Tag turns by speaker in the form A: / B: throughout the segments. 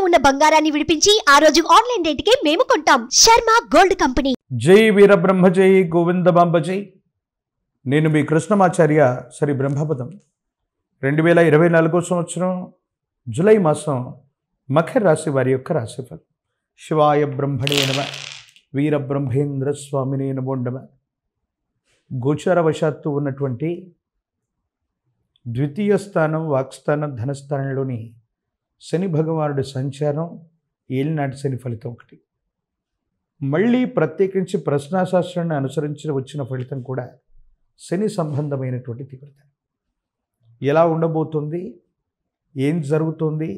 A: ఉన్న బంగారాన్ని విడిపించి ఆ రోజు ఆన్లైన్ రేటుకే మేము కొంటాం. Sharma gold company.
B: జై వీరబ్రహ్మ జై గోవిందమాంబ జై. నేను మీ కృష్ణమాచార్య శ్రీ బ్రహ్మపదం. 2024 సంవత్సరం జూలై మాసం మకర రాశి వారి యొక్క రాశిఫలం. శివాయ బ్రహ్మణే నమ, వీరబ్రహ్మేంద్ర స్వామినే నమో నమ. గోచారవశాత్తు ఉన్నటువంటి ద్వితీయ స్థానం వాక్స్థానం ధనస్థానంలోని శని భగవానుడి సంచారం ఏలినాటి శని ఫలితం ఒకటి. మళ్ళీ ప్రత్యేకించి ప్రశ్నాశాస్త్రాన్ని అనుసరించి వచ్చిన ఫలితం కూడా శని సంబంధమైనటువంటి తీవ్రత. ఎలా ఉండబోతుంది, ఏం జరుగుతుంది,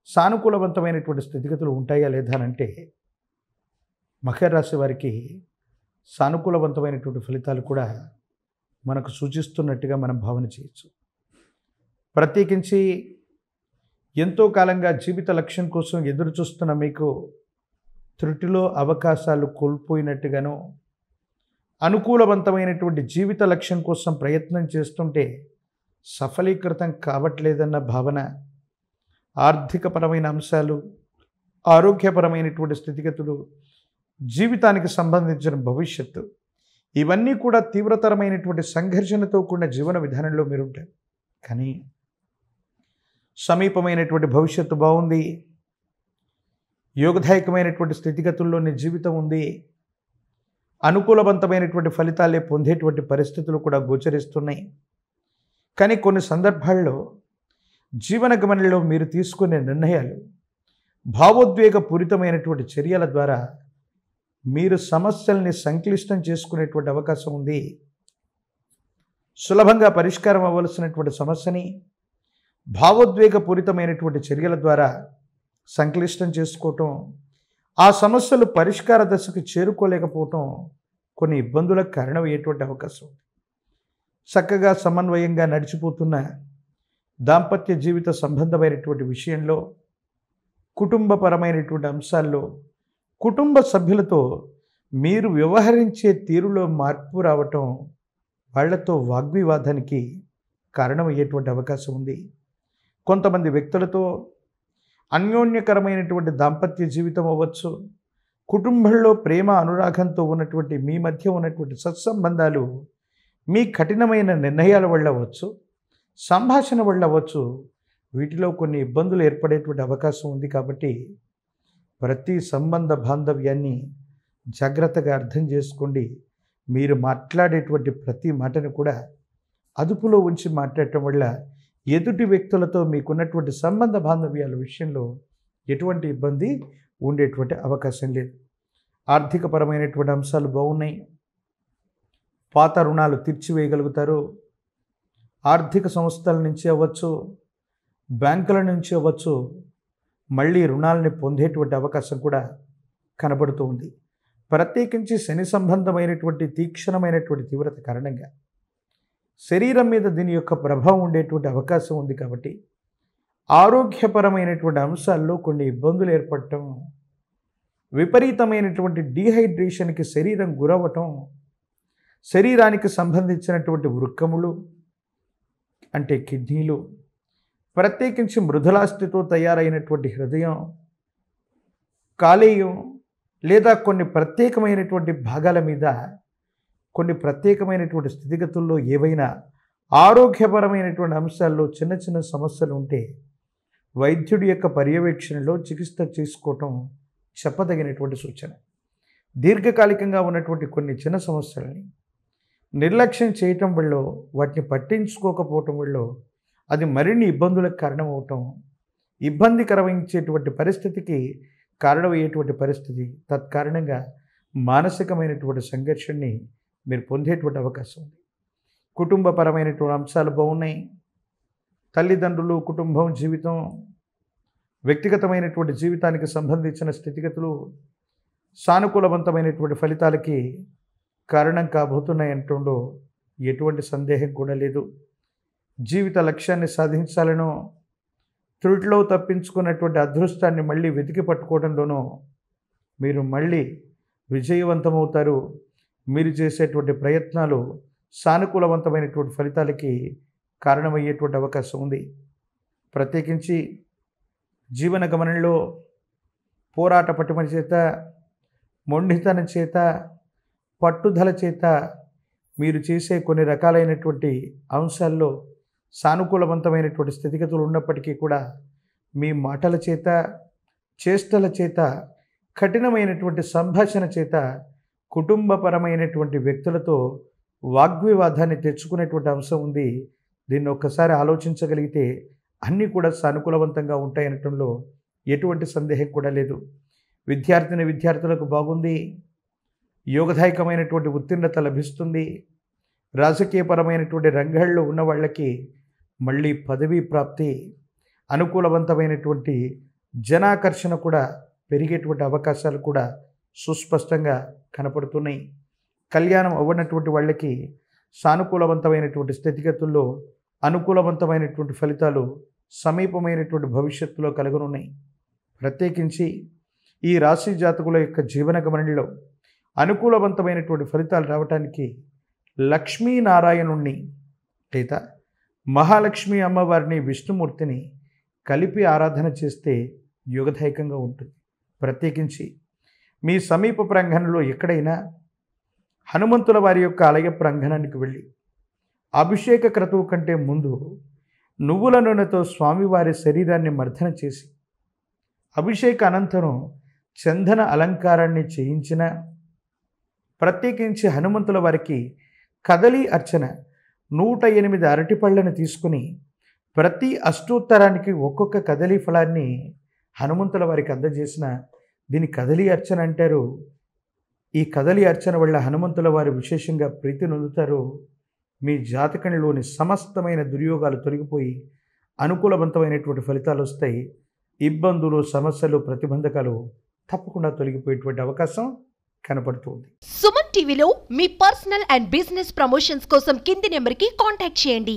B: సానుకూలవంతమైనటువంటి స్థితిగతులు ఉంటాయా లేదా అంటే మకర రాశి వారికి సానుకూలవంతమైనటువంటి ఫలితాలు కూడా మనకు సూచిస్తున్నట్టుగా మనం భావన చేయొచ్చు. ప్రత్యేకించి ఎంతో కాలంగా జీవిత లక్ష్యం కోసం ఎదురు చూస్తున్న మీకు త్రుటిలో అవకాశాలు కోల్పోయినట్టుగాను, అనుకూలవంతమైనటువంటి జీవిత లక్ష్యం కోసం ప్రయత్నం చేస్తుంటే సఫలీకృతం కావట్లేదన్న భావన, ఆర్థికపరమైన అంశాలు, ఆరోగ్యపరమైనటువంటి స్థితిగతులు, జీవితానికి సంబంధించిన భవిష్యత్తు, ఇవన్నీ కూడా తీవ్రతరమైనటువంటి సంఘర్షణతో కూడిన జీవన విధానంలో మీరుంటారు. కానీ సమీపమైనటువంటి భవిష్యత్తు బాగుంది, యోగదాయకమైనటువంటి స్థితిగతుల్లోని జీవితం ఉంది, అనుకూలవంతమైనటువంటి ఫలితాలే పొందేటువంటి పరిస్థితులు కూడా గోచరిస్తున్నాయి. కానీ కొన్ని సందర్భాల్లో జీవన గమనంలో మీరు తీసుకునే నిర్ణయాలు, భావోద్వేగపూరితమైనటువంటి చర్యల ద్వారా మీరు సమస్యల్ని సంక్లిష్టం చేసుకునేటువంటి అవకాశం ఉంది. సులభంగా పరిష్కారం అవ్వవలసినటువంటి సమస్యని భావోద్వేగపూరితమైనటువంటి చర్యల ద్వారా సంక్లిష్టం చేసుకోవటం, ఆ సమస్యలు పరిష్కార దశకు చేరుకోలేకపోవటం కొన్ని ఇబ్బందులకు కారణమయ్యేటువంటి అవకాశం ఉంది. చక్కగా సమన్వయంగా నడిచిపోతున్న దాంపత్య జీవిత సంబంధమైనటువంటి విషయంలో, కుటుంబపరమైనటువంటి అంశాల్లో కుటుంబ సభ్యులతో మీరు వ్యవహరించే తీరులో మార్పు రావటం వాళ్లతో వాగ్వివాదానికి కారణమయ్యేటువంటి అవకాశం ఉంది. కొంతమంది వ్యక్తులతో అన్యోన్యకరమైనటువంటి దాంపత్య జీవితం అవ్వచ్చు, కుటుంబంలో ప్రేమ అనురాగంతో ఉన్నటువంటి మీ మధ్య ఉన్నటువంటి సత్సంబంధాలు మీ కఠినమైన నిర్ణయాల వల్ల అవ్వచ్చు, సంభాషణ వల్ల అవ్వచ్చు, వీటిలో కొన్ని ఇబ్బందులు ఏర్పడేటువంటి అవకాశం ఉంది. కాబట్టి ప్రతి సంబంధ బాంధవ్యాన్ని జాగ్రత్తగా అర్థం చేసుకోండి. మీరు మాట్లాడేటువంటి ప్రతి మాటను కూడా అదుపులో ఉంచి మాట్లాడటం వల్ల ఎదుటి వ్యక్తులతో మీకున్నటువంటి సంబంధ బాంధవ్యాల విషయంలో ఎటువంటి ఇబ్బంది ఉండేటువంటి అవకాశం లేదు. ఆర్థికపరమైనటువంటి అంశాలు బాగున్నాయి. పాత రుణాలు తీర్చివేయగలుగుతారు. ఆర్థిక సంస్థల నుంచి అవ్వచ్చు, బ్యాంకుల నుంచి అవ్వచ్చు, మళ్ళీ రుణాలని పొందేటువంటి అవకాశం కూడా కనబడుతూ ఉంది. ప్రత్యేకించి శని సంబంధమైనటువంటి తీక్షణమైనటువంటి తీవ్రత కారణంగా శరీరం మీద దీని యొక్క ప్రభావం ఉండేటువంటి అవకాశం ఉంది. కాబట్టి ఆరోగ్యపరమైనటువంటి అంశాల్లో కొన్ని ఇబ్బందులు ఏర్పడటం, విపరీతమైనటువంటి డీహైడ్రేషన్కి శరీరం గురవ్వటం, శరీరానికి సంబంధించినటువంటి వృక్కములు అంటే కిడ్నీలు, ప్రత్యేకించి మృదులాస్థితో తయారైనటువంటి హృదయం, కాలేయం లేదా కొన్ని ప్రత్యేకమైనటువంటి భాగాల మీద కొన్ని ప్రత్యేకమైనటువంటి స్థితిగతుల్లో ఏవైనా ఆరోగ్యపరమైనటువంటి అంశాల్లో చిన్న చిన్న సమస్యలు ఉంటే వైద్యుడి యొక్క పర్యవేక్షణలో చికిత్స చేసుకోవటం చెప్పదగినటువంటి సూచన. దీర్ఘకాలికంగా ఉన్నటువంటి కొన్ని చిన్న సమస్యలని నిర్లక్ష్యం చేయటం వల్ల, వాటిని పట్టించుకోకపోవటం వల్ల అది మరిన్ని ఇబ్బందులకు కారణమవటం, ఇబ్బందికరమించేటువంటి పరిస్థితికి కారణమయ్యేటువంటి పరిస్థితి, తత్కారణంగా మానసికమైనటువంటి సంఘర్షణని మీరు పొందేటువంటి అవకాశం ఉంది. కుటుంబపరమైనటువంటి అంశాలు బాగున్నాయి. తల్లిదండ్రులు, కుటుంబం, జీవితం, వ్యక్తిగతమైనటువంటి జీవితానికి సంబంధించిన స్థితిగతులు సానుకూలవంతమైనటువంటి ఫలితాలకి కారణం కాబోతున్నాయంటూ ఎటువంటి సందేహం కూడా లేదు. జీవిత లక్ష్యాన్ని సాధించాలనో, త్రుటిలో తప్పించుకున్నటువంటి అదృష్టాన్ని మళ్ళీ వెతికి పట్టుకోవడంలోనూ మీరు మళ్ళీ విజయవంతమవుతారు. మీరు చేసేటువంటి ప్రయత్నాలు సానుకూలవంతమైనటువంటి ఫలితాలకి కారణమయ్యేటువంటి అవకాశం ఉంది. ప్రత్యేకించి జీవన గమనంలో పోరాట పటిమ చేత, మొండితనం చేత, పట్టుదల చేత మీరు చేసే కొన్ని రకాలైనటువంటి అంశాల్లో సానుకూలవంతమైనటువంటి స్థితిగతులు ఉన్నప్పటికీ కూడా మీ మాటల చేత, చేష్టల చేత, కఠినమైనటువంటి సంభాషణ చేత కుటుంబపరమైనటువంటి వ్యక్తులతో వాగ్వివాదాన్ని తెచ్చుకునేటువంటి అంశం ఉంది. దీన్ని ఒక్కసారి ఆలోచించగలిగితే అన్నీ కూడా సానుకూలవంతంగా ఉంటాయనటంలో ఎటువంటి సందేహం కూడా లేదు. విద్యార్థులకు బాగుంది. యోగదాయకమైనటువంటి ఉత్తీర్ణత లభిస్తుంది. రాజకీయపరమైనటువంటి రంగాల్లో ఉన్న వాళ్ళకి మళ్ళీ పదవీ ప్రాప్తి, అనుకూలవంతమైనటువంటి జనాకర్షణ కూడా పెరిగేటువంటి అవకాశాలు కూడా సుస్పష్టంగా కనపడుతున్నాయి. కళ్యాణం అవ్వనటువంటి వాళ్ళకి సానుకూలవంతమైనటువంటి స్థితిగతుల్లో అనుకూలవంతమైనటువంటి ఫలితాలు సమీపమైనటువంటి భవిష్యత్తులో కలుగనున్నాయి. ప్రత్యేకించి ఈ రాశి జాతకుల యొక్క జీవన గమనంలో అనుకూలవంతమైనటువంటి ఫలితాలు రావటానికి లక్ష్మీనారాయణుణ్ణి లేదా మహాలక్ష్మి అమ్మవారిని, విష్ణుమూర్తిని కలిపి ఆరాధన చేస్తే యోగదాయకంగా ఉంటుంది. ప్రత్యేకించి మీ సమీప ప్రాంగణంలో ఎక్కడైనా హనుమంతుల వారి యొక్క ఆలయ ప్రాంగణానికి వెళ్ళి అభిషేక క్రతువు కంటే ముందు నువ్వుల నూనెతో స్వామివారి శరీరాన్ని మర్దన చేసి అభిషేక అనంతరం చందన అలంకారాన్ని చేయించిన, ప్రత్యేకించి హనుమంతుల వారికి కదలి అర్చన 108 అరటిపళ్ళను తీసుకుని ప్రతి అష్టోత్తరానికి ఒక్కొక్క కదలి ఫలాన్ని హనుమంతుల వారికి అందజేసిన దీని కదలి అర్చన అంటారు. ఈ కదలి అర్చన వల్ల హనుమంతుల వారు విశేషంగా ప్రీతి నొందుతారు. మీ జాతకంలోని సమస్తమైన దుర్యోగాలు తొలగిపోయి అనుకూలవంతమైనటువంటి ఫలితాలు వస్తాయి. ఇబ్బందులు, సమస్యలు, ప్రతిబంధకాలు తప్పకుండా తొలగిపోయేటువంటి అవకాశం కనపడుతుంది.
A: సుమన్ టీవీలో మీ పర్సనల్ అండ్ బిజినెస్ ప్రమోషన్స్ కోసం కింది నెంబర్కి కాంటాక్ట్ చేయండి.